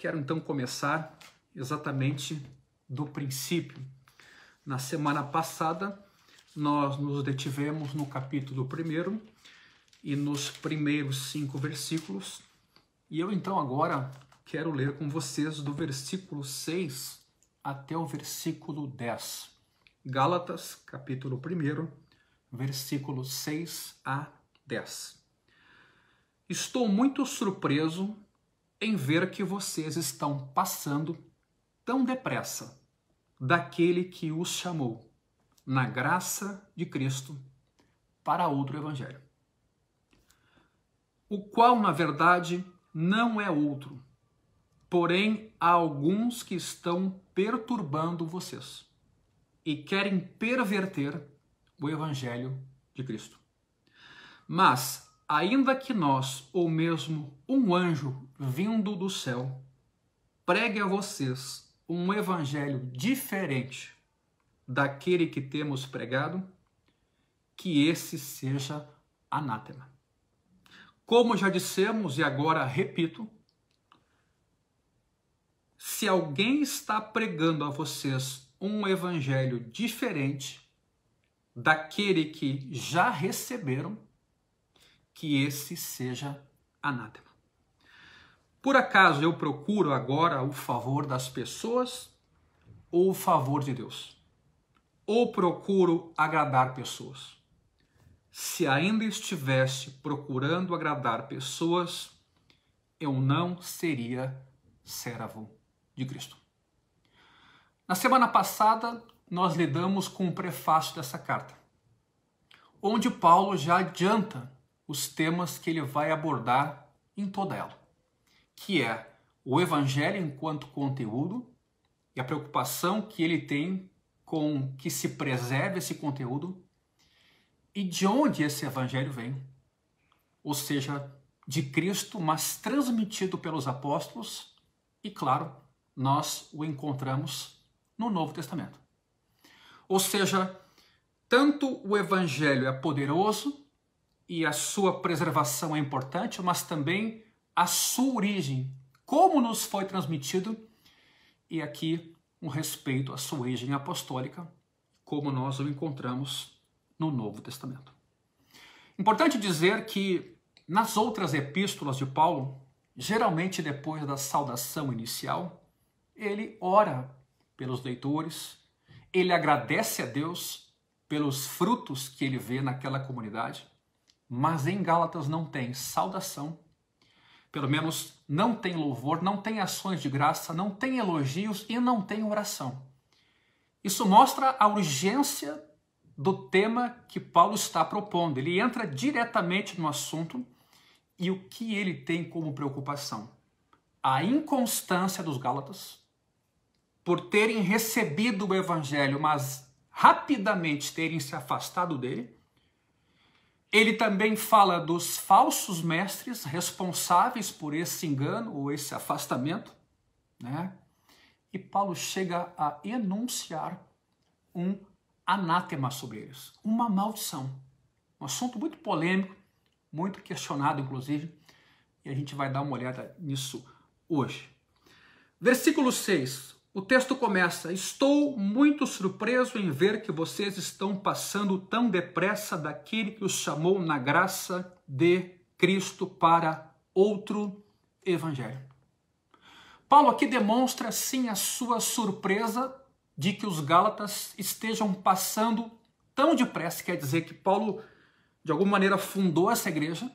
quero então começar exatamente do princípio. Na semana passada, nós nos detivemos no capítulo 1 e nos primeiros 5 versículos. E eu então agora quero ler com vocês do versículo 6 até o versículo 10. Gálatas, capítulo 1, versículos 6 a 10. Estou muito surpreso em ver que vocês estão passando tão depressa daquele que os chamou, na graça de Cristo, para outro evangelho, o qual, na verdade, não é outro, porém há alguns que estão perturbando vocês e querem perverter o evangelho de Cristo. Mas, ainda que nós, ou mesmo um anjo vindo do céu, pregue a vocês um evangelho diferente daquele que temos pregado, que esse seja anátema. Como já dissemos e agora repito, se alguém está pregando a vocês um evangelho diferente daquele que já receberam, que esse seja anátema. Por acaso eu procuro agora o favor das pessoas ou o favor de Deus? Ou procuro agradar pessoas? Se ainda estivesse procurando agradar pessoas, eu não seria servo de Cristo. Na semana passada, nós lidamos com o prefácio dessa carta, onde Paulo já adianta os temas que ele vai abordar em toda ela, que é o evangelho enquanto conteúdo e a preocupação que ele tem com que se preserve esse conteúdo e de onde esse evangelho vem, ou seja, de Cristo, mas transmitido pelos apóstolos e, claro, nós o encontramos no Novo Testamento. Ou seja, tanto o evangelho é poderoso e a sua preservação é importante, mas também a sua origem, como nos foi transmitido, e aqui um respeito à sua origem apostólica, como nós o encontramos no Novo Testamento. Importante dizer que nas outras epístolas de Paulo, geralmente depois da saudação inicial, ele ora pelos leitores, ele agradece a Deus pelos frutos que ele vê naquela comunidade, mas em Gálatas não tem saudação, pelo menos não tem louvor, não tem ações de graça, não tem elogios e não tem oração. Isso mostra a urgência do tema que Paulo está propondo. Ele entra diretamente no assunto e o que ele tem como preocupação? A inconstância dos Gálatas por terem recebido o evangelho, mas rapidamente terem se afastado dele. Ele também fala dos falsos mestres responsáveis por esse engano ou esse afastamento, né? E Paulo chega a enunciar um anátema sobre eles, uma maldição. Um assunto muito polêmico, muito questionado, inclusive, e a gente vai dar uma olhada nisso hoje. Versículo 6. O texto começa: estou muito surpreso em ver que vocês estão passando tão depressa daquele que os chamou na graça de Cristo para outro evangelho. Paulo aqui demonstra, sim, a sua surpresa de que os Gálatas estejam passando tão depressa. Quer dizer que Paulo, de alguma maneira, fundou essa igreja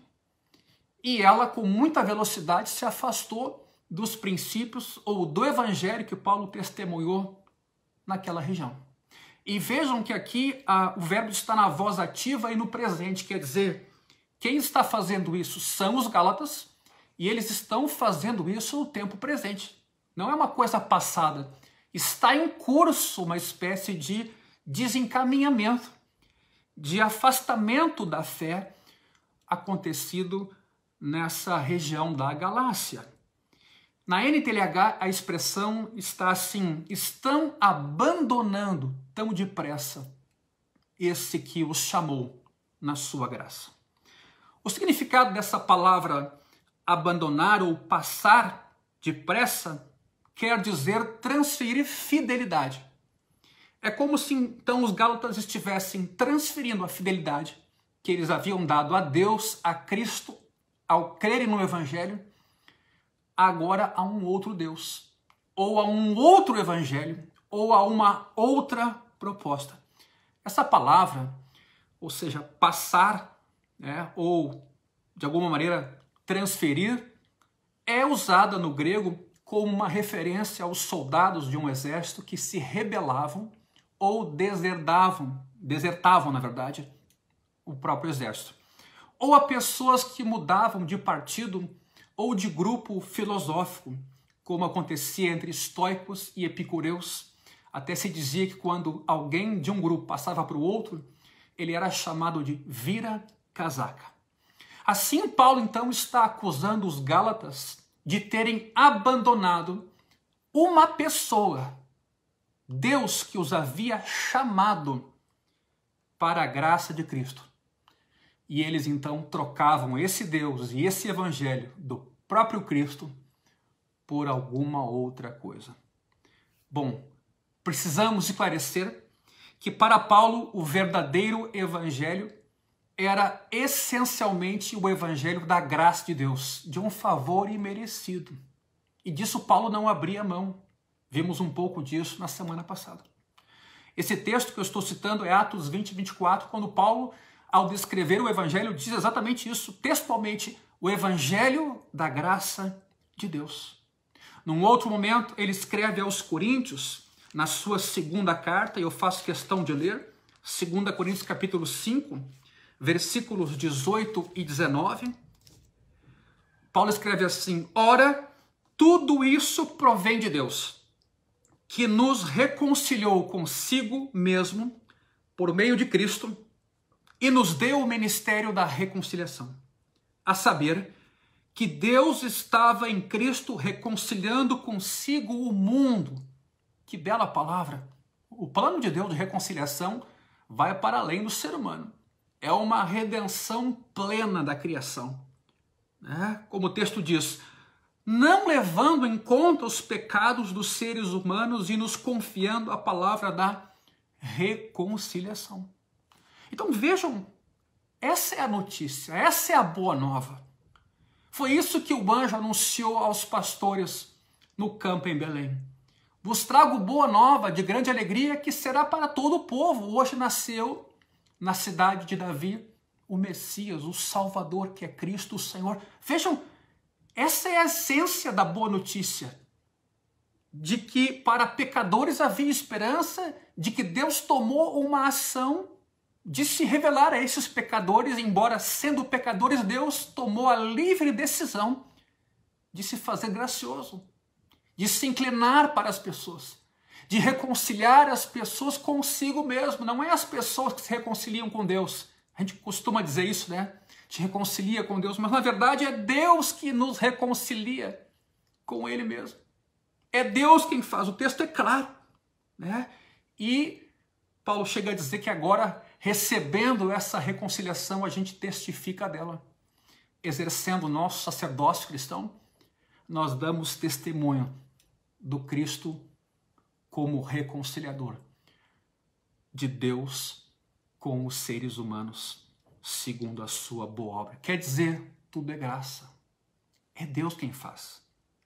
e ela, com muita velocidade, se afastou dos princípios ou do evangelho que Paulo testemunhou naquela região. E vejam que aqui o verbo está na voz ativa e no presente, quer dizer, quem está fazendo isso são os Gálatas e eles estão fazendo isso no tempo presente. Não é uma coisa passada. Está em curso uma espécie de desencaminhamento, de afastamento da fé acontecido nessa região da Galácia. Na NTLH, a expressão está assim: estão abandonando tão depressa esse que os chamou na sua graça. O significado dessa palavra abandonar ou passar depressa, quer dizer transferir fidelidade. É como se então os gálatas estivessem transferindo a fidelidade que eles haviam dado a Deus, a Cristo, ao crerem no Evangelho, agora a um outro Deus, ou a um outro Evangelho, ou a uma outra proposta. Essa palavra, ou seja, passar, né, ou de alguma maneira transferir, é usada no grego como uma referência aos soldados de um exército que se rebelavam ou desertavam, na verdade, o próprio exército. Ou a pessoas que mudavam de partido ou de grupo filosófico, como acontecia entre estoicos e epicureus. Até se dizia que quando alguém de um grupo passava para o outro, ele era chamado de vira-casaca. Assim, Paulo então está acusando os gálatas de terem abandonado uma pessoa, Deus que os havia chamado para a graça de Cristo. E eles então trocavam esse Deus e esse evangelho do próprio Cristo por alguma outra coisa. Bom, precisamos esclarecer que para Paulo o verdadeiro evangelho era essencialmente o evangelho da graça de Deus, de um favor imerecido. E disso Paulo não abria mão. Vimos um pouco disso na semana passada. Esse texto que eu estou citando é Atos 20, 24, quando Paulo, ao descrever o evangelho, diz exatamente isso, textualmente, o evangelho da graça de Deus. Num outro momento, ele escreve aos Coríntios, na sua segunda carta, e eu faço questão de ler, 2 Coríntios capítulo 5, versículos 18 e 19, Paulo escreve assim: ora, tudo isso provém de Deus, que nos reconciliou consigo mesmo por meio de Cristo e nos deu o ministério da reconciliação, a saber, que Deus estava em Cristo reconciliando consigo o mundo. Que bela palavra! O plano de Deus de reconciliação vai para além do ser humano. É uma redenção plena da criação. Como o texto diz, não levando em conta os pecados dos seres humanos e nos confiando a palavra da reconciliação. Então vejam, essa é a notícia, essa é a boa nova. Foi isso que o anjo anunciou aos pastores no campo em Belém. Vos trago boa nova de grande alegria que será para todo o povo. Hoje nasceu na cidade de Davi o Messias, o Salvador, que é Cristo, o Senhor. Vejam, essa é a essência da boa notícia, de que para pecadores havia esperança, de que Deus tomou uma ação de se revelar a esses pecadores, embora sendo pecadores, Deus tomou a livre decisão de se fazer gracioso, de se inclinar para as pessoas, de reconciliar as pessoas consigo mesmo. Não é as pessoas que se reconciliam com Deus. A gente costuma dizer isso, né? Te reconcilia com Deus, mas na verdade é Deus que nos reconcilia com Ele mesmo. É Deus quem faz. O texto é claro, né? E Paulo chega a dizer que agora, recebendo essa reconciliação, a gente testifica dela. Exercendo o nosso sacerdócio cristão, nós damos testemunho do Cristo como reconciliador de Deus com os seres humanos, segundo a sua boa obra. Quer dizer, tudo é graça. É Deus quem faz.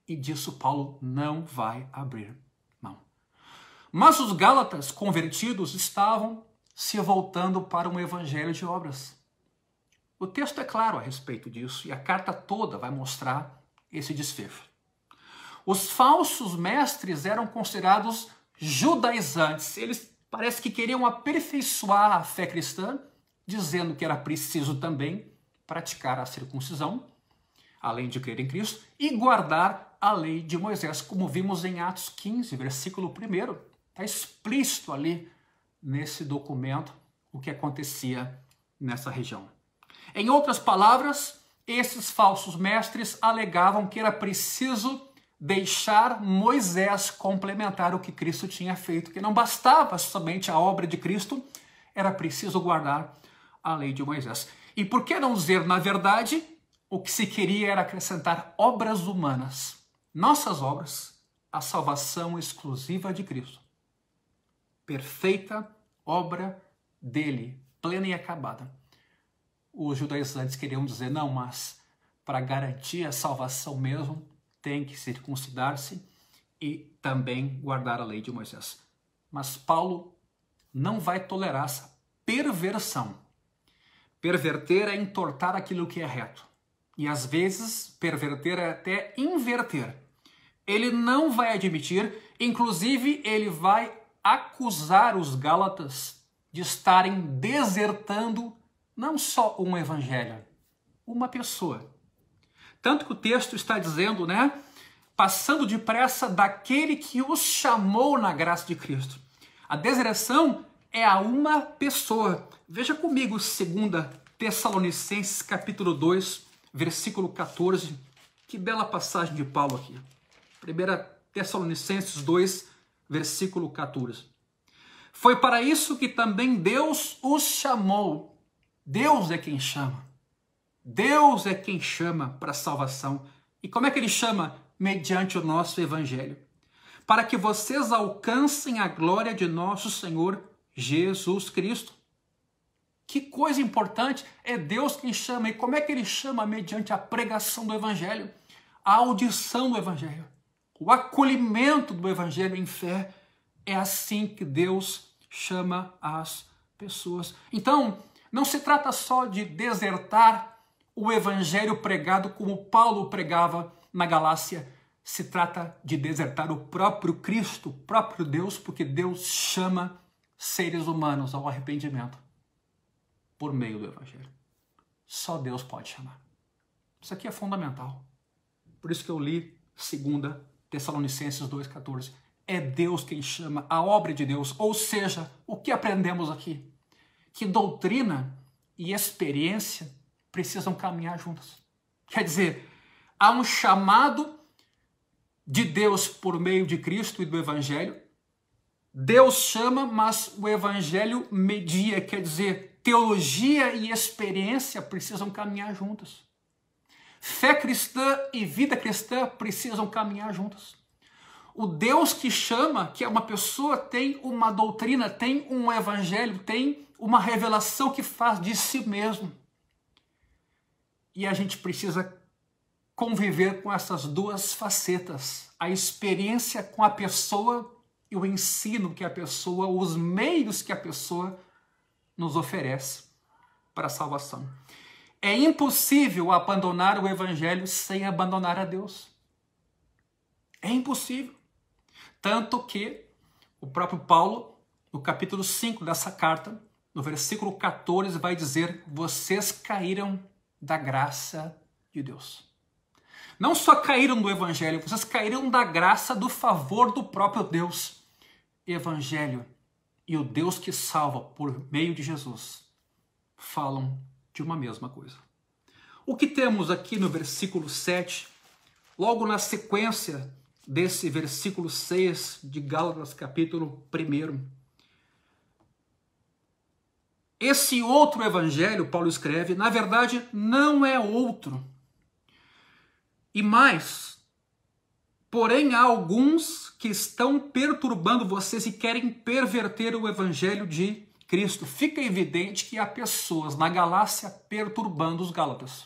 E disso Paulo não vai abrir mão. Mas os gálatas convertidos estavam se voltando para um evangelho de obras. O texto é claro a respeito disso e a carta toda vai mostrar esse desfecho. Os falsos mestres eram considerados judaizantes. Eles parece que queriam aperfeiçoar a fé cristã, dizendo que era preciso também praticar a circuncisão, além de crer em Cristo, e guardar a lei de Moisés, como vimos em Atos 15, versículo 1. Está explícito ali nesse documento o que acontecia nessa região. Em outras palavras, esses falsos mestres alegavam que era preciso deixar Moisés complementar o que Cristo tinha feito, que não bastava somente a obra de Cristo, era preciso guardar a lei de Moisés. E por que não dizer, na verdade, o que se queria era acrescentar obras humanas nossas obras, a salvação exclusiva de Cristo. Perfeita obra dele, plena e acabada. Os judaizantes queriam dizer, não, mas para garantir a salvação mesmo, tem que circuncidar-se e também guardar a lei de Moisés. Mas Paulo não vai tolerar essa perversão. Perverter é entortar aquilo que é reto. E às vezes, perverter é até inverter. Ele não vai admitir, inclusive ele vai acusar os gálatas de estarem desertando não só um evangelho, uma pessoa. Tanto que o texto está dizendo, né? Passando depressa daquele que os chamou na graça de Cristo. A deserção é a uma pessoa. Veja comigo 2 Tessalonicenses capítulo 2, versículo 14. Que bela passagem de Paulo aqui. 1 Tessalonicenses 2, versículo 14. Foi para isso que também Deus os chamou. Deus é quem chama. Deus é quem chama para a salvação. E como é que ele chama? Mediante o nosso evangelho. Para que vocês alcancem a glória de nosso Senhor Jesus Cristo. Que coisa importante, é Deus quem chama. E como é que ele chama? Mediante a pregação do evangelho, a audição do evangelho, o acolhimento do evangelho em fé. É assim que Deus chama as pessoas. Então, não se trata só de desertar o evangelho pregado como Paulo pregava na Galácia. Se trata de desertar o próprio Cristo, o próprio Deus, porque Deus chama seres humanos ao arrependimento por meio do evangelho. Só Deus pode chamar. Isso aqui é fundamental. Por isso que eu li 2 Tessalonicenses 2,14. É Deus quem chama, a obra de Deus. Ou seja, o que aprendemos aqui? Que doutrina e experiência precisam caminhar juntas. Quer dizer, há um chamado de Deus por meio de Cristo e do Evangelho. Deus chama, mas o Evangelho media, quer dizer, teologia e experiência precisam caminhar juntas. Fé cristã e vida cristã precisam caminhar juntas. O Deus que chama, que é uma pessoa, tem uma doutrina, tem um evangelho, tem uma revelação que faz de si mesmo. E a gente precisa conviver com essas duas facetas. A experiência com a pessoa e o ensino que a pessoa, os meios que a pessoa nos oferece para a salvação. É impossível abandonar o evangelho sem abandonar a Deus. É impossível. Tanto que o próprio Paulo, no capítulo 5 dessa carta, no versículo 14, vai dizer: vocês caíram da graça de Deus. Não só caíram do evangelho, vocês caíram da graça, do favor do próprio Deus. Evangelho e o Deus que salva por meio de Jesus falam de uma mesma coisa. O que temos aqui no versículo 7, logo na sequência desse versículo 6 de Gálatas capítulo 1. Esse outro evangelho, Paulo escreve, na verdade não é outro. E mais, porém há alguns que estão perturbando vocês e querem perverter o evangelho de Cristo. Fica evidente que há pessoas na Galácia perturbando os gálatas.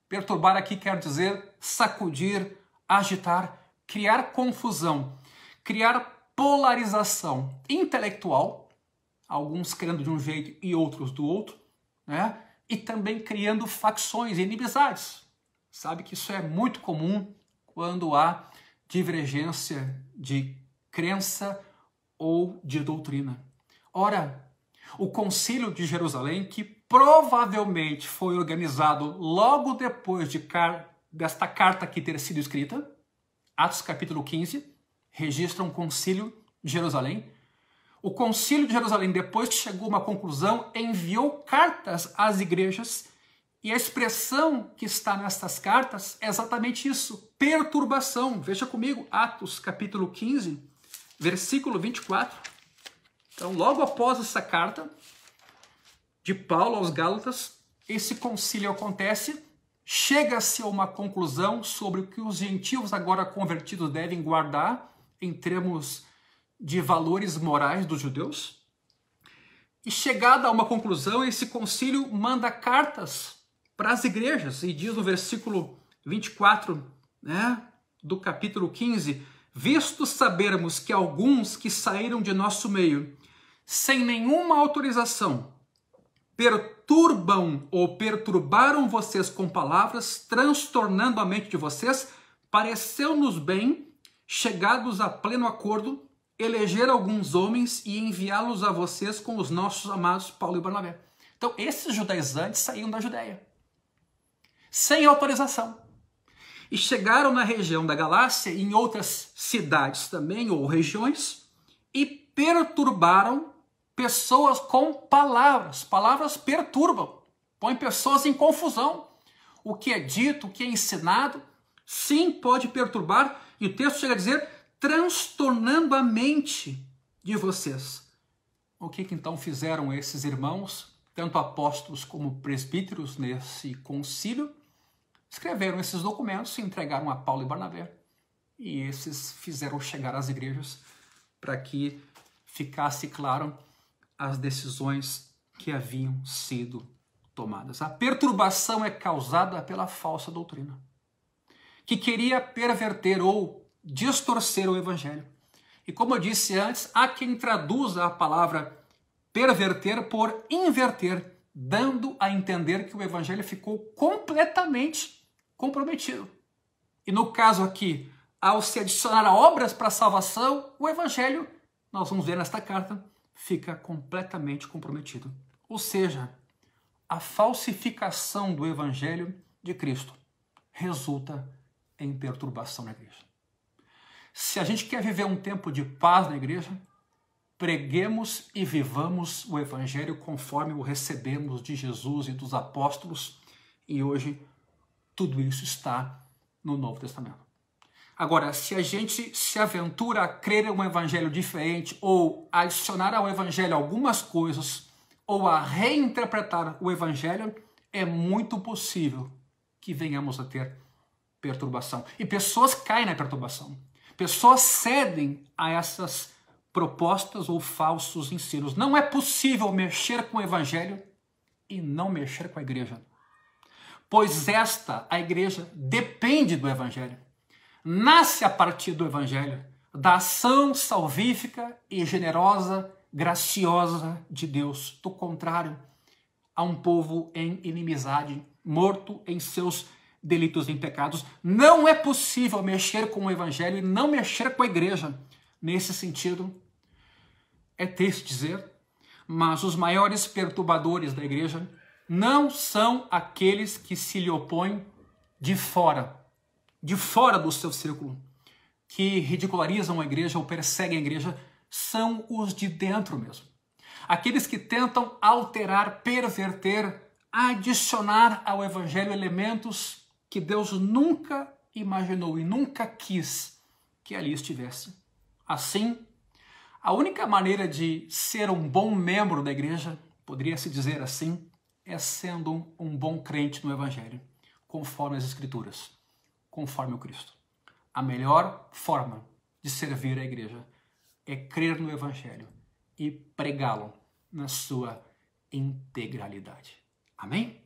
Perturbar aqui quer dizer sacudir, agitar, criar confusão, criar polarização intelectual, alguns crendo de um jeito e outros do outro, né? E também criando facções e inimizades. Sabe que isso é muito comum quando há divergência de crença ou de doutrina. Ora, o Concílio de Jerusalém, que provavelmente foi organizado logo depois desta carta aqui ter sido escrita, Atos capítulo 15, registra um Concílio de Jerusalém. O Concílio de Jerusalém, depois que chegou a uma conclusão, enviou cartas às igrejas, e a expressão que está nestas cartas é exatamente isso, perturbação. Veja comigo, Atos capítulo 15, versículo 24. Então, logo após essa carta de Paulo aos Gálatas, esse concílio acontece, chega-se a uma conclusão sobre o que os gentios agora convertidos devem guardar em termos de valores morais dos judeus. E chegada a uma conclusão, esse concílio manda cartas para as igrejas e diz no versículo 24, do capítulo 15, visto sabermos que alguns que saíram de nosso meio, sem nenhuma autorização, perturbam ou perturbaram vocês com palavras, transtornando a mente de vocês, pareceu-nos bem, chegados a pleno acordo, eleger alguns homens e enviá-los a vocês com os nossos amados Paulo e Barnabé. Então, esses judaizantes saíram da Judéia, sem autorização. E chegaram na região da Galácia, em outras cidades também, ou regiões, e perturbaram pessoas com palavras. Palavras perturbam, põem pessoas em confusão. O que é dito, o que é ensinado, sim, pode perturbar. E o texto chega a dizer, transtornando a mente de vocês. O que então fizeram esses irmãos, tanto apóstolos como presbíteros, nesse concílio? Escreveram esses documentos e entregaram a Paulo e Barnabé. E esses fizeram chegar às igrejas para que ficasse claro as decisões que haviam sido tomadas. A perturbação é causada pela falsa doutrina, que queria perverter ou distorcer o evangelho. E como eu disse antes, há quem traduza a palavra perverter por inverter, dando a entender que o evangelho ficou completamente comprometido. E no caso aqui, ao se adicionar a obras para a salvação, o evangelho, nós vamos ver nesta carta, fica completamente comprometido. Ou seja, a falsificação do evangelho de Cristo resulta em perturbação na igreja. Se a gente quer viver um tempo de paz na igreja, preguemos e vivamos o evangelho conforme o recebemos de Jesus e dos apóstolos, e hoje tudo isso está no Novo Testamento. Agora, se a gente se aventura a crer em um evangelho diferente ou a adicionar ao evangelho algumas coisas ou a reinterpretar o evangelho, é muito possível que venhamos a ter perturbação. E pessoas caem na perturbação. Pessoas cedem a essas propostas ou falsos ensinos. Não é possível mexer com o evangelho e não mexer com a igreja. Pois a igreja, depende do evangelho. Nasce a partir do evangelho, da ação salvífica e generosa, graciosa de Deus. Do contrário, a um povo em inimizade, morto em seus delitos e pecados. Não é possível mexer com o evangelho e não mexer com a igreja. Nesse sentido, é triste dizer, mas os maiores perturbadores da igreja não são aqueles que se lhe opõem de fora do seu círculo, que ridicularizam a igreja ou perseguem a igreja, são os de dentro mesmo. Aqueles que tentam alterar, perverter, adicionar ao evangelho elementos que Deus nunca imaginou e nunca quis que ali estivesse. Assim, a única maneira de ser um bom membro da igreja, poderia-se dizer assim, é sendo um bom crente no evangelho, conforme as Escrituras, conforme o Cristo. A melhor forma de servir a igreja é crer no evangelho e pregá-lo na sua integralidade. Amém?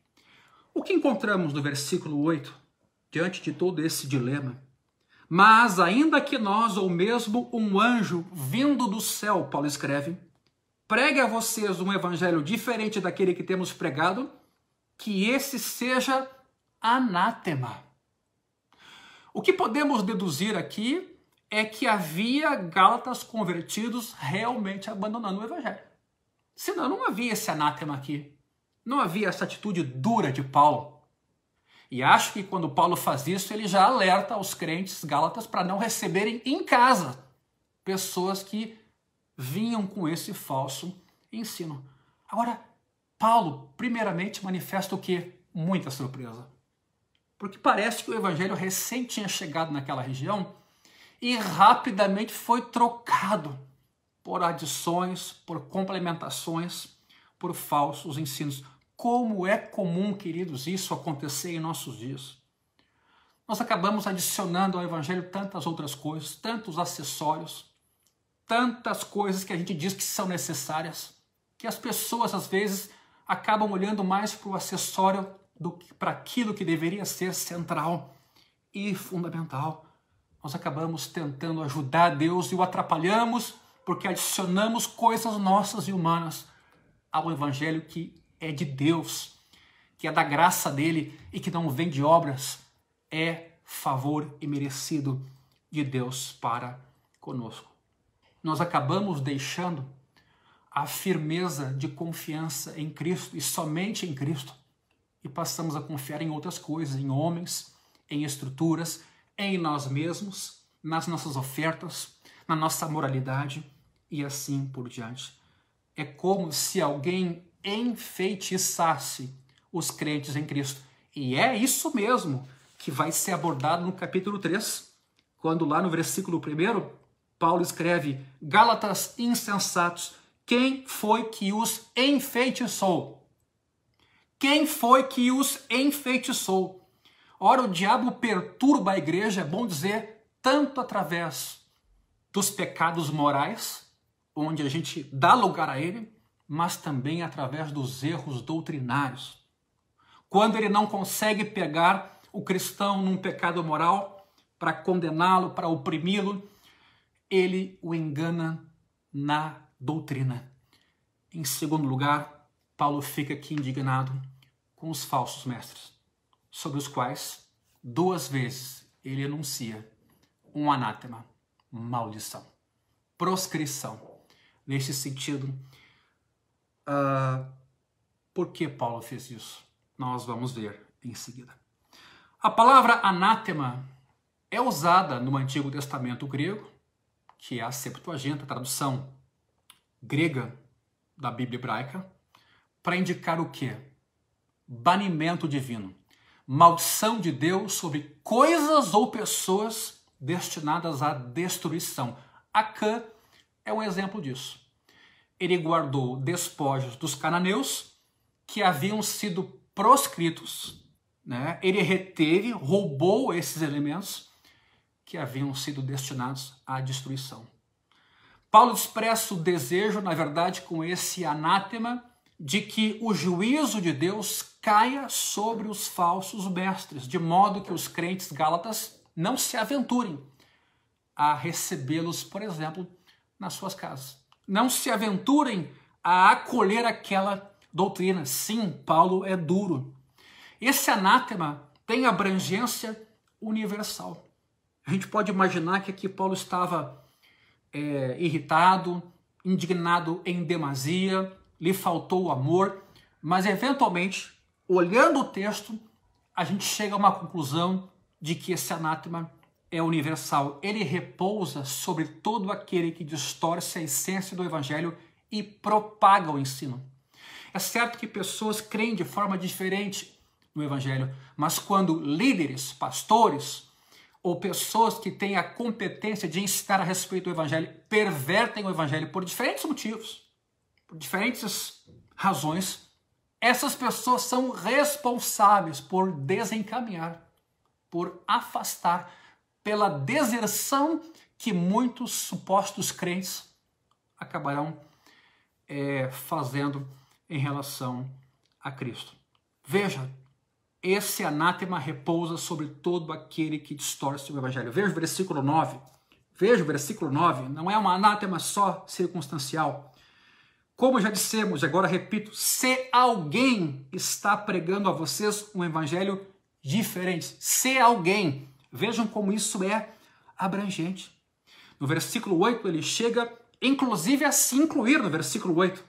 O que encontramos no versículo 8, diante de todo esse dilema? Mas ainda que nós, ou mesmo um anjo vindo do céu, Paulo escreve, pregue a vocês um evangelho diferente daquele que temos pregado, que esse seja anátema. O que podemos deduzir aqui é que havia gálatas convertidos realmente abandonando o evangelho. Senão não havia esse anátema aqui. Não havia essa atitude dura de Paulo. E acho que quando Paulo faz isso, ele já alerta os crentes gálatas para não receberem em casa pessoas que vinham com esse falso ensino. Agora, Paulo, primeiramente, manifesta o quê? Muita surpresa. Porque parece que o evangelho recém tinha chegado naquela região e rapidamente foi trocado por adições, por complementações, por falsos ensinos. como é comum, queridos, isso acontecer em nossos dias. Nós acabamos adicionando ao evangelho tantas outras coisas, tantos acessórios, tantas coisas que a gente diz que são necessárias, que as pessoas às vezes acabam olhando mais para o acessório do que para aquilo que deveria ser central e fundamental. Nós acabamos tentando ajudar Deus e o atrapalhamos porque adicionamos coisas nossas e humanas ao evangelho que é de Deus, que é da graça dele e que não vem de obras, é favor imerecido de Deus para conosco. Nós acabamos deixando a firmeza de confiança em Cristo e somente em Cristo e passamos a confiar em outras coisas, em homens, em estruturas, em nós mesmos, nas nossas ofertas, na nossa moralidade e assim por diante. É como se alguém enfeitiçasse os crentes em Cristo. E é isso mesmo que vai ser abordado no capítulo 3, quando lá no versículo 1, Paulo escreve: Gálatas insensatos, quem foi que os enfeitiçou? Quem foi que os enfeitiçou? Ora, o diabo perturba a igreja, é bom dizer, tanto através dos pecados morais, onde a gente dá lugar a ele, mas também através dos erros doutrinários. Quando ele não consegue pegar o cristão num pecado moral para condená-lo, para oprimi-lo, ele o engana na doutrina. Em segundo lugar, Paulo fica aqui indignado com os falsos mestres, sobre os quais 2 vezes ele anuncia um anátema, maldição, proscrição. Nesse sentido, por que Paulo fez isso? Nós vamos ver em seguida. A palavra anátema é usada no Antigo Testamento grego, que é a Septuaginta, a tradução grega da Bíblia hebraica, para indicar o quê? Banimento divino. Maldição de Deus sobre coisas ou pessoas destinadas à destruição. Acã é um exemplo disso. Ele guardou despojos dos cananeus que haviam sido proscritos, né? Ele reteve, roubou esses elementos que haviam sido destinados à destruição. Paulo expressa o desejo, na verdade, com esse anátema, de que o juízo de Deus caia sobre os falsos mestres, de modo que os crentes gálatas não se aventurem a recebê-los, por exemplo, nas suas casas. Não se aventurem a acolher aquela doutrina. Sim, Paulo é duro. Esse anátema tem abrangência universal. A gente pode imaginar que aqui Paulo estava irritado, indignado em demasia, lhe faltou o amor, mas eventualmente, olhando o texto, a gente chega a uma conclusão de que esse anátema é universal. Ele repousa sobre todo aquele que distorce a essência do evangelho e propaga o ensino. É certo que pessoas creem de forma diferente no evangelho, mas quando líderes, pastores ou pessoas que têm a competência de ensinar a respeito do evangelho pervertem o evangelho por diferentes motivos, por diferentes razões, essas pessoas são responsáveis por desencaminhar, por afastar, pela deserção que muitos supostos crentes acabarão fazendo em relação a Cristo. Veja, esse anátema repousa sobre todo aquele que distorce o evangelho. Veja o versículo 9. Veja o versículo 9. Não é um anátema só circunstancial. Como já dissemos, agora repito, se alguém está pregando a vocês um evangelho diferente, se alguém, vejam como isso é abrangente. No versículo 8 ele chega, inclusive, a se incluir no versículo 8.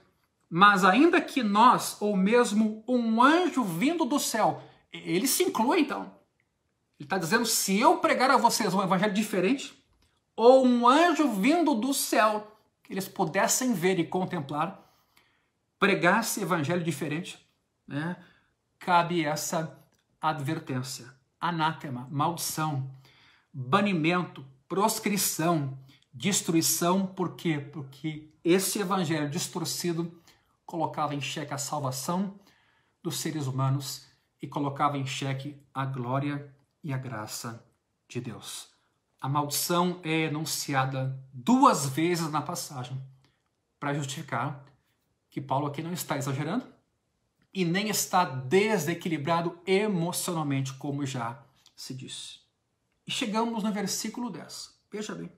Mas ainda que nós, ou mesmo um anjo vindo do céu, ele se inclui então. Ele está dizendo, se eu pregar a vocês um evangelho diferente, ou um anjo vindo do céu, que eles pudessem ver e contemplar, pregasse evangelho diferente, né? Cabe essa advertência, anátema, maldição, banimento, proscrição, destruição. Por quê? Porque esse evangelho distorcido colocava em xeque a salvação dos seres humanos e colocava em xeque a glória e a graça de Deus. A maldição é enunciada 2 vezes na passagem para justificar que Paulo aqui não está exagerando e nem está desequilibrado emocionalmente, como já se disse. E chegamos no versículo 10. Veja bem.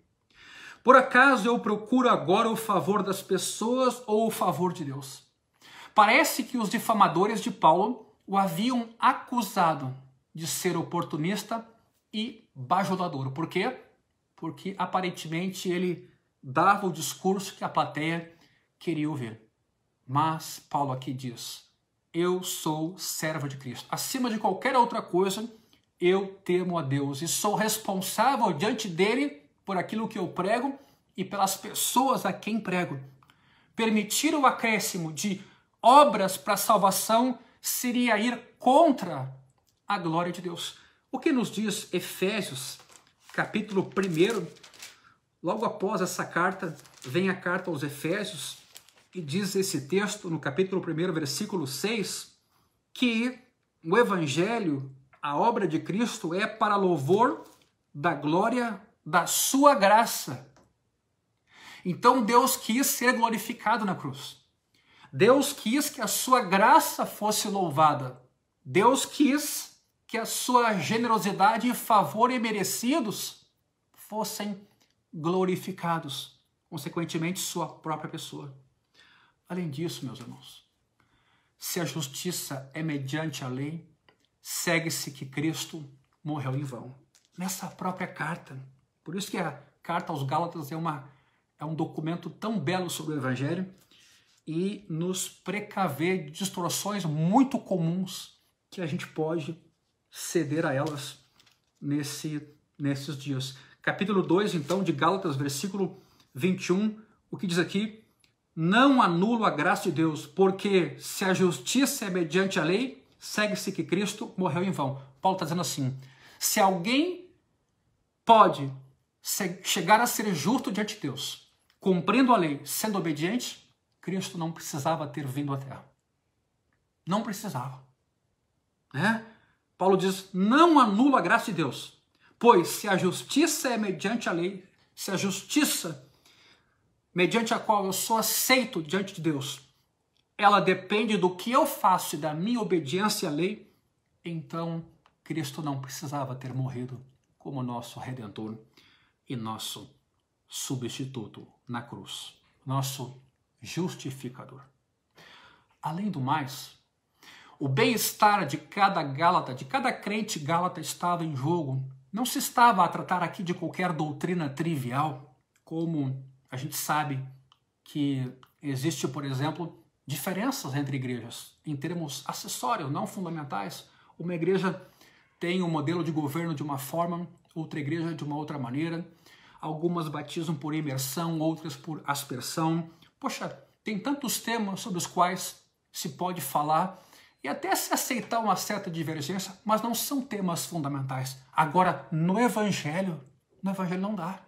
Por acaso eu procuro agora o favor das pessoas ou o favor de Deus? Parece que os difamadores de Paulo o haviam acusado de ser oportunista e bajulador. Por quê? Porque aparentemente ele dava o discurso que a plateia queria ouvir. Mas Paulo aqui diz: eu sou servo de Cristo. Acima de qualquer outra coisa, eu temo a Deus e sou responsável diante dele por aquilo que eu prego e pelas pessoas a quem prego. Permitir o acréscimo de obras para a salvação seria ir contra a glória de Deus. O que nos diz Efésios, capítulo 1, logo após essa carta, vem a carta aos Efésios, e diz esse texto, no capítulo 1, versículo 6, que o Evangelho, a obra de Cristo, é para louvor da glória da sua graça. Então Deus quis ser glorificado na cruz. Deus quis que a sua graça fosse louvada. Deus quis que a sua generosidade e favor imerecidos fossem glorificados. Consequentemente, sua própria pessoa. Além disso, meus irmãos, se a justiça é mediante a lei, segue-se que Cristo morreu em vão. Nessa própria carta. Por isso que a carta aos Gálatas é um documento tão belo sobre o Evangelho e nos precaver de distorções muito comuns que a gente pode ceder a elas nesses dias. Capítulo 2, então, de Gálatas, versículo 21, o que diz aqui? Não anulo a graça de Deus, porque se a justiça é mediante a lei, segue-se que Cristo morreu em vão. Paulo está dizendo assim, se alguém pode chegar a ser justo diante de Deus, cumprindo a lei, sendo obediente, Cristo não precisava ter vindo à terra. Não precisava. Paulo diz, não anulo a graça de Deus, pois se a justiça é mediante a lei, se a justiça mediante a qual eu sou aceito diante de Deus, ela depende do que eu faço e da minha obediência à lei, então Cristo não precisava ter morrido como nosso Redentor e nosso substituto na cruz, nosso justificador. Além do mais, o bem-estar de cada gálata, de cada crente gálata estava em jogo. Não se estava a tratar aqui de qualquer doutrina trivial, como a gente sabe que existe, por exemplo, diferenças entre igrejas, em termos acessórios, não fundamentais. Uma igreja tem um modelo de governo de uma forma, outra igreja de uma outra maneira. Algumas batizam por imersão, outras por aspersão. Poxa, tem tantos temas sobre os quais se pode falar e até se aceitar uma certa divergência, mas não são temas fundamentais. Agora, no Evangelho não dá.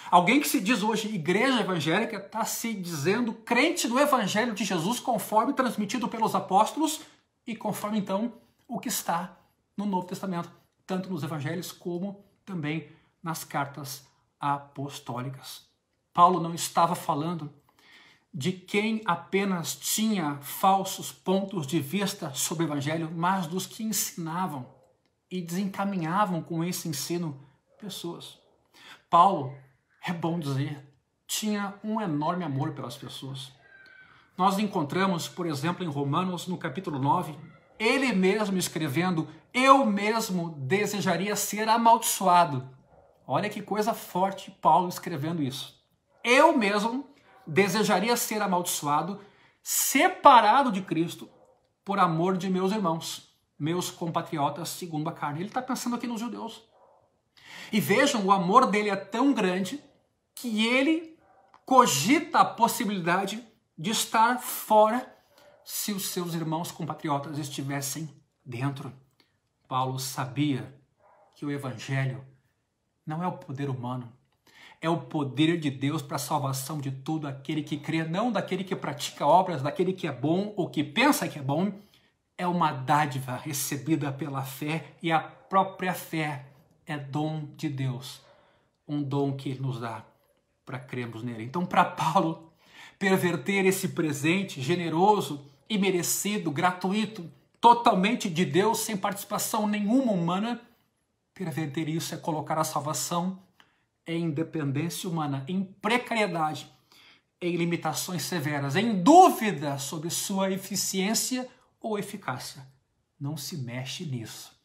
Alguém que se diz hoje igreja evangélica está se dizendo crente do Evangelho de Jesus conforme transmitido pelos apóstolos e conforme, então, o que está no Novo Testamento, tanto nos evangelhos como também nas cartas apostólicas. Paulo não estava falando de quem apenas tinha falsos pontos de vista sobre o Evangelho, mas dos que ensinavam e desencaminhavam com esse ensino pessoas. Paulo, é bom dizer, tinha um enorme amor pelas pessoas. Nós encontramos, por exemplo, em Romanos, no capítulo 9, ele mesmo escrevendo, eu mesmo desejaria ser amaldiçoado. Olha que coisa forte Paulo escrevendo isso. Eu mesmo desejaria ser amaldiçoado, separado de Cristo, por amor de meus irmãos, meus compatriotas segundo a carne. Ele está pensando aqui nos judeus. E vejam, o amor dele é tão grande que ele cogita a possibilidade de estar fora se os seus irmãos compatriotas estivessem dentro. Paulo sabia que o Evangelho não é o poder humano, é o poder de Deus para a salvação de todo aquele que crê, não daquele que pratica obras, daquele que é bom ou que pensa que é bom, é uma dádiva recebida pela fé e a própria fé é dom de Deus, um dom que Ele nos dá para crermos nele. Então, para Paulo, perverter esse presente generoso, imerecido, gratuito, totalmente de Deus, sem participação nenhuma humana, perverter isso é colocar a salvação em dependência humana, em precariedade, em limitações severas, em dúvida sobre sua eficiência ou eficácia. Não se mexe nisso.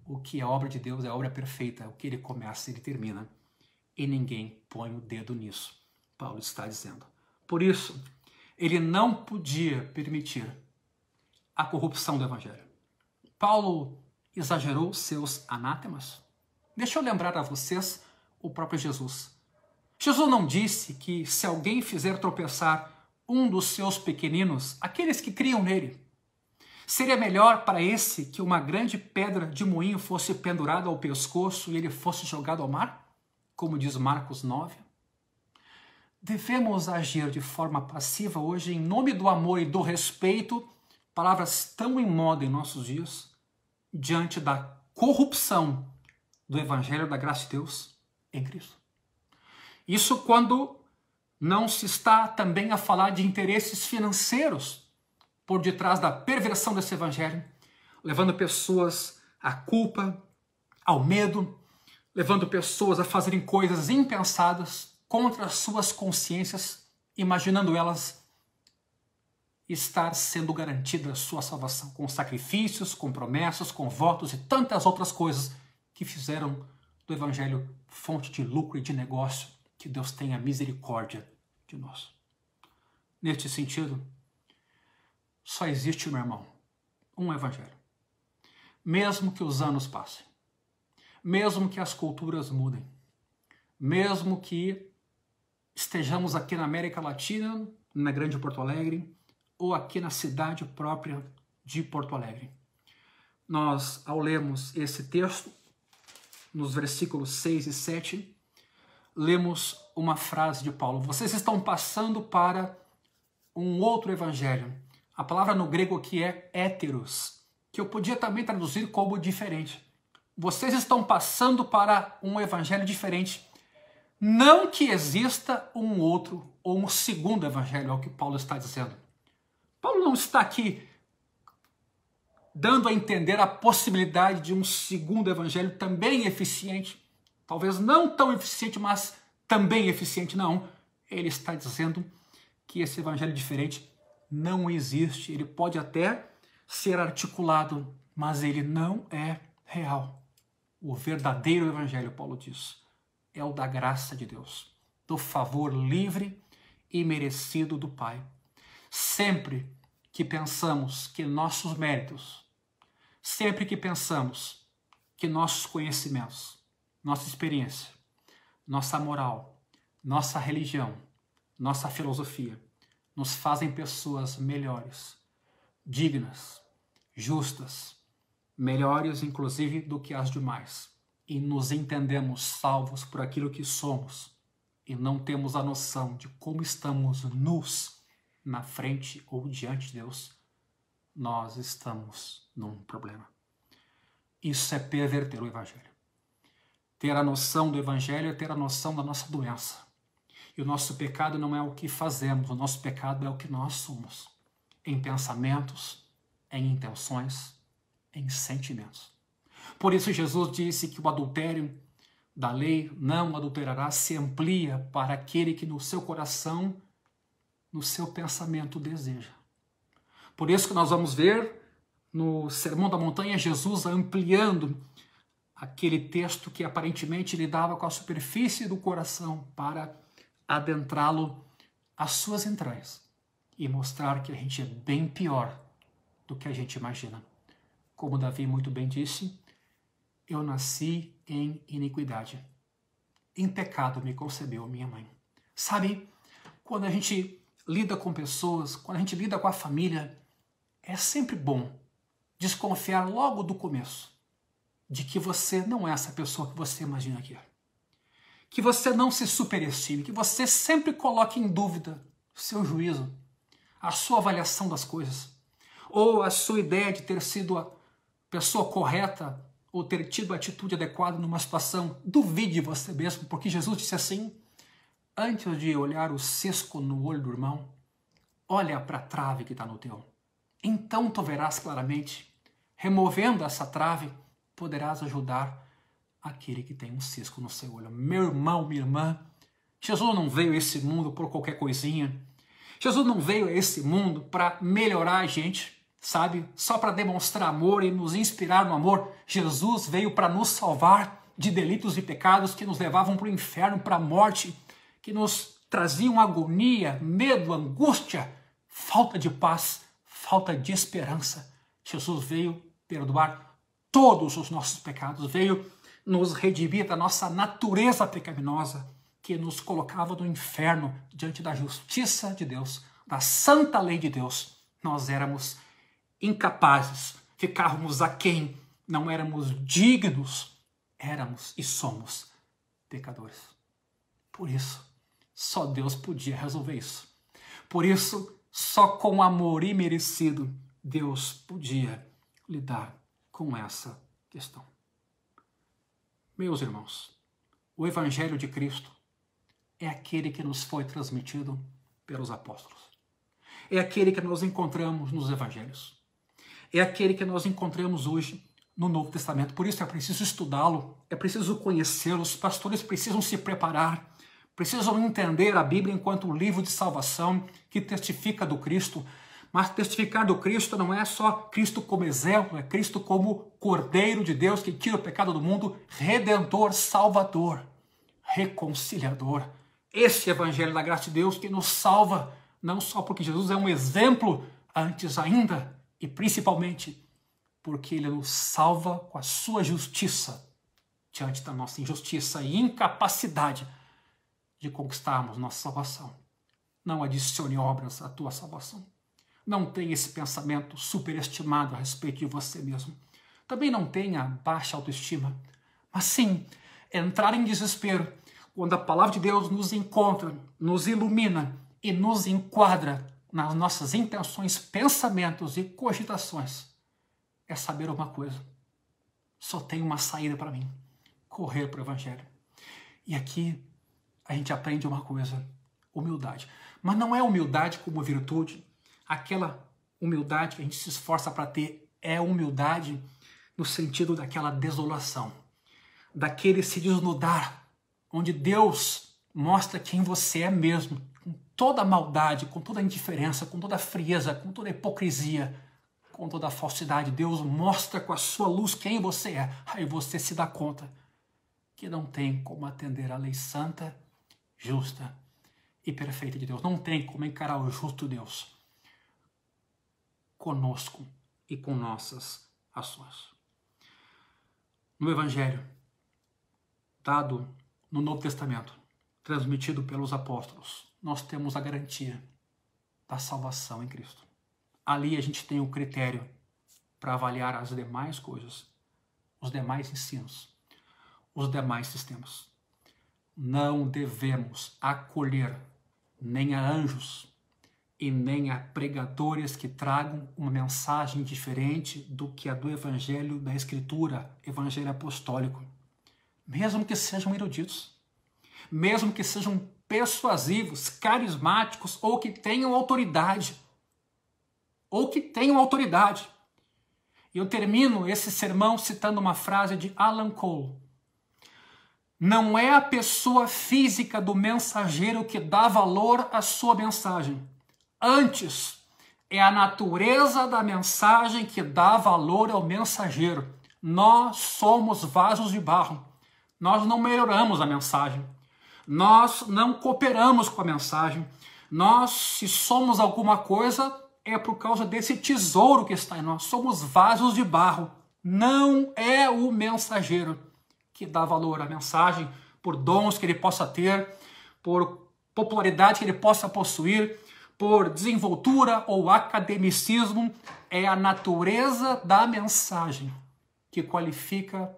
O que é obra de Deus é obra perfeita. O que ele começa, ele termina. E ninguém põe o dedo nisso. Paulo está dizendo. Por isso, ele não podia permitir a corrupção do evangelho. Paulo exagerou seus anátemas? Deixa eu lembrar a vocês o próprio Jesus. Jesus não disse que se alguém fizer tropeçar um dos seus pequeninos, aqueles que criam nele, seria melhor para esse que uma grande pedra de moinho fosse pendurada ao pescoço e ele fosse jogado ao mar? Como diz Marcos 9. Devemos agir de forma passiva hoje em nome do amor e do respeito, palavras tão em moda em nossos dias, diante da corrupção do Evangelho da graça de Deus em Cristo. Isso quando não se está também a falar de interesses financeiros por detrás da perversão desse Evangelho, levando pessoas à culpa, ao medo, levando pessoas a fazerem coisas impensadas contra as suas consciências, imaginando elas estar sendo garantida a sua salvação com sacrifícios, com promessas, com votos e tantas outras coisas que fizeram do Evangelho fonte de lucro e de negócio. Que Deus tenha misericórdia de nós. Neste sentido, só existe, meu irmão, um Evangelho. Mesmo que os anos passem, mesmo que as culturas mudem, mesmo que estejamos aqui na América Latina, na Grande Porto Alegre, ou aqui na cidade própria de Porto Alegre. Nós, ao lermos esse texto, nos versículos 6 e 7, lemos uma frase de Paulo. Vocês estão passando para um outro evangelho. A palavra no grego aqui é héteros, que eu podia também traduzir como diferente. Vocês estão passando para um evangelho diferente. Não que exista um outro ou um segundo evangelho, é o que Paulo está dizendo. Paulo não está aqui dando a entender a possibilidade de um segundo evangelho também eficiente. Talvez não tão eficiente, mas também eficiente. Não. Ele está dizendo que esse evangelho diferente não existe. Ele pode até ser articulado, mas ele não é real. O verdadeiro evangelho, Paulo diz, é o da graça de Deus, do favor livre e merecido do Pai. Sempre que pensamos que nossos méritos, sempre que pensamos que nossos conhecimentos, nossa experiência, nossa moral, nossa religião, nossa filosofia nos fazem pessoas melhores, dignas, justas, melhores inclusive do que as demais, e nos entendemos salvos por aquilo que somos e não temos a noção de como estamos nus na frente ou diante de Deus, nós estamos num problema. Isso é perverter o Evangelho. Ter a noção do Evangelho é ter a noção da nossa doença. E o nosso pecado não é o que fazemos, o nosso pecado é o que nós somos. Em pensamentos, em intenções, em sentimentos. Por isso Jesus disse que o adultério da lei não adulterará, se amplia para aquele que no seu coração, no seu pensamento deseja. Por isso que nós vamos ver no Sermão da Montanha Jesus ampliando aquele texto que aparentemente lidava com a superfície do coração para adentrá-lo às suas entranhas e mostrar que a gente é bem pior do que a gente imagina. Como Davi muito bem disse, eu nasci em iniquidade. Em pecado me concebeu minha mãe. Sabe, quando a gente lida com pessoas, quando a gente lida com a família, é sempre bom desconfiar logo do começo de que você não é essa pessoa que você imagina que é. Que você não se superestime, que você sempre coloque em dúvida o seu juízo, a sua avaliação das coisas. ou a sua ideia de ter sido a pessoa correta ou ter tido a atitude adequada numa situação, duvide de você mesmo, porque Jesus disse assim: antes de olhar o cisco no olho do irmão, olha para a trave que está no teu. Então tu verás claramente. Removendo essa trave, poderás ajudar aquele que tem um cisco no seu olho. Meu irmão, minha irmã, Jesus não veio a esse mundo por qualquer coisinha. Jesus não veio a esse mundo para melhorar a gente, sabe? Só para demonstrar amor e nos inspirar no amor. Jesus veio para nos salvar de delitos e pecados que nos levavam para o inferno, para a morte, que nos traziam agonia, medo, angústia, falta de paz, falta de esperança. Jesus veio perdoar todos os nossos pecados, veio nos redimir da nossa natureza pecaminosa, que nos colocava no inferno diante da justiça de Deus, da santa lei de Deus. Nós éramos incapazes, ficávamos aquém, não éramos dignos, éramos e somos pecadores. Por isso, só Deus podia resolver isso. Por isso, só com amor imerecido, Deus podia lidar com essa questão. Meus irmãos, o Evangelho de Cristo é aquele que nos foi transmitido pelos apóstolos. É aquele que nós encontramos nos Evangelhos. É aquele que nós encontramos hoje no Novo Testamento. Por isso é preciso estudá-lo, é preciso conhecê-lo. Os pastores precisam se preparar, precisam entender a Bíblia enquanto um livro de salvação que testifica do Cristo. Mas testificar do Cristo não é só Cristo como exemplo, é Cristo como Cordeiro de Deus que tira o pecado do mundo, Redentor, Salvador, Reconciliador. Esse Evangelho da graça de Deus que nos salva, não só porque Jesus é um exemplo, antes ainda e principalmente porque ele nos salva com a sua justiça diante da nossa injustiça e incapacidade de conquistarmos nossa salvação. Não adicione obras à tua salvação. Não tenha esse pensamento superestimado a respeito de você mesmo. Também não tenha baixa autoestima. Mas sim, entrar em desespero quando a palavra de Deus nos encontra, nos ilumina e nos enquadra nas nossas intenções, pensamentos e cogitações. É saber uma coisa. Só tem uma saída para mim. Correr para o Evangelho. E aqui a gente aprende uma coisa. Humildade. Mas não é humildade como virtude. Aquela humildade que a gente se esforça para ter é humildade no sentido daquela desolação, daquele se desnudar, onde Deus mostra quem você é mesmo, com toda a maldade, com toda a indiferença, com toda a frieza, com toda a hipocrisia, com toda a falsidade. Deus mostra com a sua luz quem você é. Aí você se dá conta que não tem como atender à lei santa, justa e perfeita de Deus. Não tem como encarar o justo Deus conosco e com nossas ações. No Evangelho, dado no Novo Testamento, transmitido pelos apóstolos, nós temos a garantia da salvação em Cristo. Ali a gente tem o critério para avaliar as demais coisas, os demais ensinos, os demais sistemas. Não devemos acolher nem a anjos e nem a pregadores que tragam uma mensagem diferente do que a do Evangelho da Escritura, Evangelho Apostólico. Mesmo que sejam eruditos, mesmo que sejam persuasivos, carismáticos ou que tenham autoridade. E eu termino esse sermão citando uma frase de Alan Cole. Não é a pessoa física do mensageiro que dá valor à sua mensagem. Antes, é a natureza da mensagem que dá valor ao mensageiro. Nós somos vasos de barro. Nós não melhoramos a mensagem. Nós não cooperamos com a mensagem. Nós, se somos alguma coisa, é por causa desse tesouro que está em nós. Somos vasos de barro. Não é o mensageiro que dá valor à mensagem por dons que ele possa ter, por popularidade que ele possa possuir, por desenvoltura ou academicismo. É a natureza da mensagem que qualifica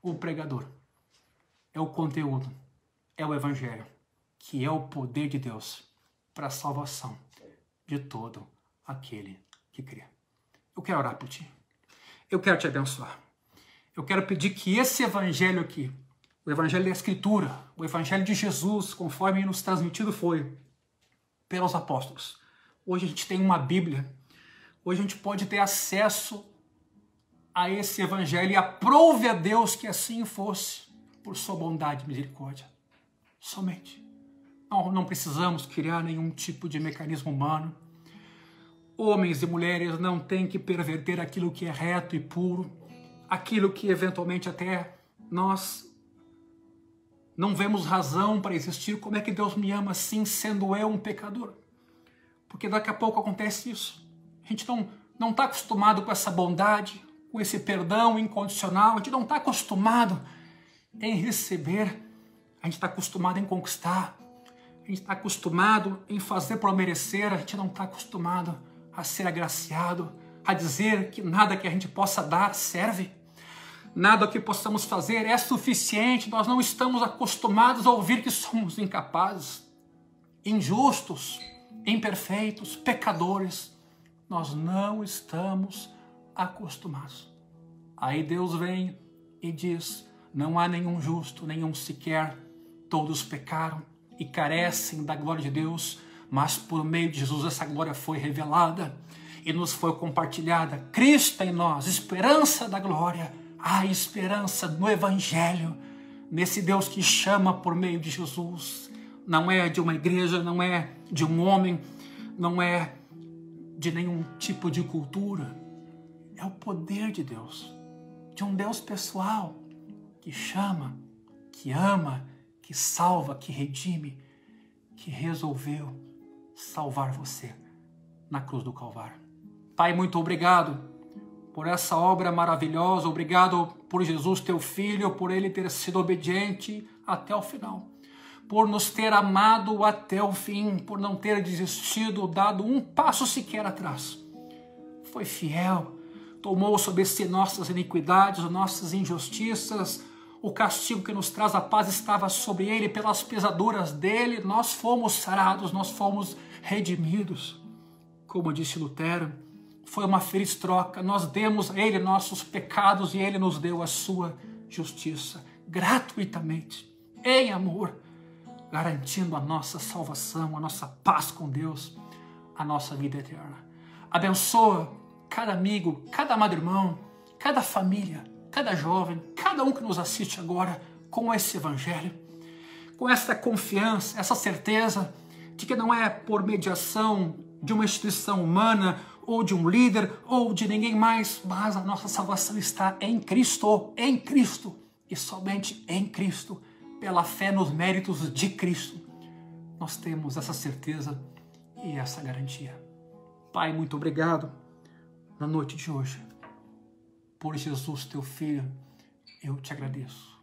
o pregador. É o conteúdo, é o Evangelho, que é o poder de Deus para a salvação de todo aquele que crê. eu quero orar por ti. Eu quero te abençoar. Eu quero pedir que esse evangelho aqui, o evangelho da Escritura, o evangelho de Jesus, conforme nos transmitido foi pelos apóstolos. Hoje a gente tem uma Bíblia. Hoje a gente pode ter acesso a esse evangelho e aprove a Deus que assim fosse, por sua bondade e misericórdia. Somente. Não precisamos criar nenhum tipo de mecanismo humano. Homens e mulheres não têm que perverter aquilo que é reto e puro, aquilo que eventualmente até nós não vemos razão para existir. Como é que Deus me ama assim, sendo eu um pecador? Porque daqui a pouco acontece isso. A gente não está acostumado com essa bondade, com esse perdão incondicional. A gente não está acostumado em receber. A gente está acostumado em conquistar. A gente está acostumado em fazer por merecer. A gente não está acostumado a ser agraciado, a dizer que nada que a gente possa dar serve. Nada que possamos fazer é suficiente. Nós não estamos acostumados a ouvir que somos incapazes, injustos, imperfeitos, pecadores. Nós não estamos acostumados. Aí Deus vem e diz: não há nenhum justo, nenhum sequer. Todos pecaram e carecem da glória de Deus, mas por meio de Jesus essa glória foi revelada e nos foi compartilhada. Cristo em nós, esperança da glória. Há esperança no Evangelho, nesse Deus que chama por meio de Jesus. Não é de uma igreja, não é de um homem, não é de nenhum tipo de cultura. É o poder de Deus, de um Deus pessoal, que chama, que ama, que salva, que redime, que resolveu salvar você na cruz do Calvário. Pai, muito obrigado por essa obra maravilhosa. Obrigado por Jesus, teu Filho, por ele ter sido obediente até o final, por nos ter amado até o fim, por não ter desistido, dado um passo sequer atrás. Foi fiel, tomou sobre si nossas iniquidades, nossas injustiças. O castigo que nos traz a paz estava sobre ele, pelas pesaduras dele nós fomos sarados, nós fomos redimidos. Como disse Lutero, foi uma feliz troca. Nós demos a ele nossos pecados e ele nos deu a sua justiça, gratuitamente, em amor, garantindo a nossa salvação, a nossa paz com Deus, a nossa vida eterna. Abençoa cada amigo, cada amado irmão, cada família, cada jovem, cada um que nos assiste agora com esse evangelho, com essa confiança, essa certeza de que não é por mediação de uma instituição humana ou de um líder ou de ninguém mais, mas a nossa salvação está em Cristo e somente em Cristo, pela fé nos méritos de Cristo. Nós temos essa certeza e essa garantia. Pai, muito obrigado na noite de hoje. Por Jesus, teu Filho, eu te agradeço.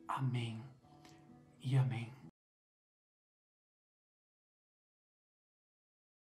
Amém e amém.